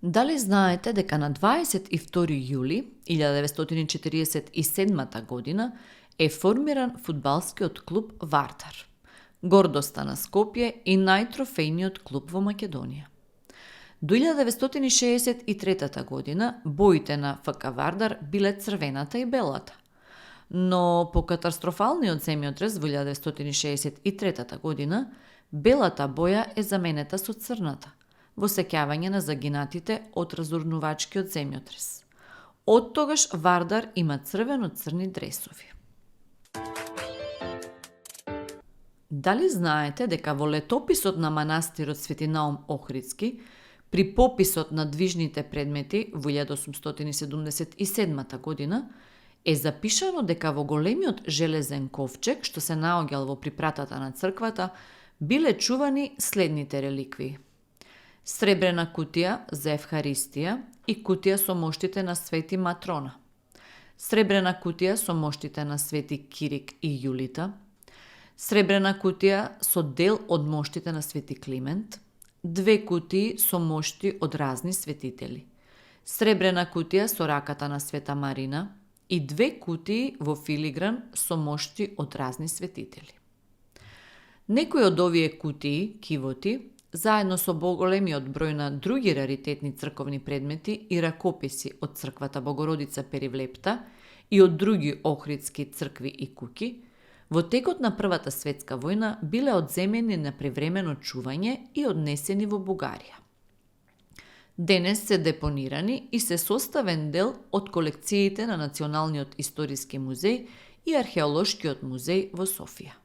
Дали знаете дека на 22 јули 1947 година е формиран фудбалскиот клуб Вардар, гордоста на Скопје и најтрофејниот клуб во Македонија. До 1963 година боите на ФК Вардар биле црвената и белата, но по катастрофалниот земјотрес во 1963 година белата боја е заменета со црната, во сеќавање на загинатите од разурнувачкиот земјотрес. Од тогаш Вардар има црвено-црни дресови. Дали знаете дека во летописот на манастирот Свети Наум Охридски, при пописот на движните предмети во 1877 година, е запишано дека во големиот железен ковчег, што се наоѓал во припратата на црквата, биле чувани следните реликвии: сребрена кутија за Евхаристија и кутија со моштите на Свети Матрона, сребрена кутија со моштите на Свети Кирик и Јулита, сребрена кутија со дел од моштите на Свети Климент, 2 кутии со мошти од разни светители, сребрена кутија со раката на Света Марина и 2 кутии во филигран со мошти од разни светители. Некои од овие кутии, кивоти, заедно со поголемиот број на други раритетни црковни предмети и ракописи од црквата Богородица Перивлепта и од други охридски цркви и куќи, во текот на Првата светска војна биле одземени на привремено чување и однесени во Бугарија. Денес се депонирани и се составен дел од колекциите на Националниот историски музеј и Археолошкиот музеј во Софија.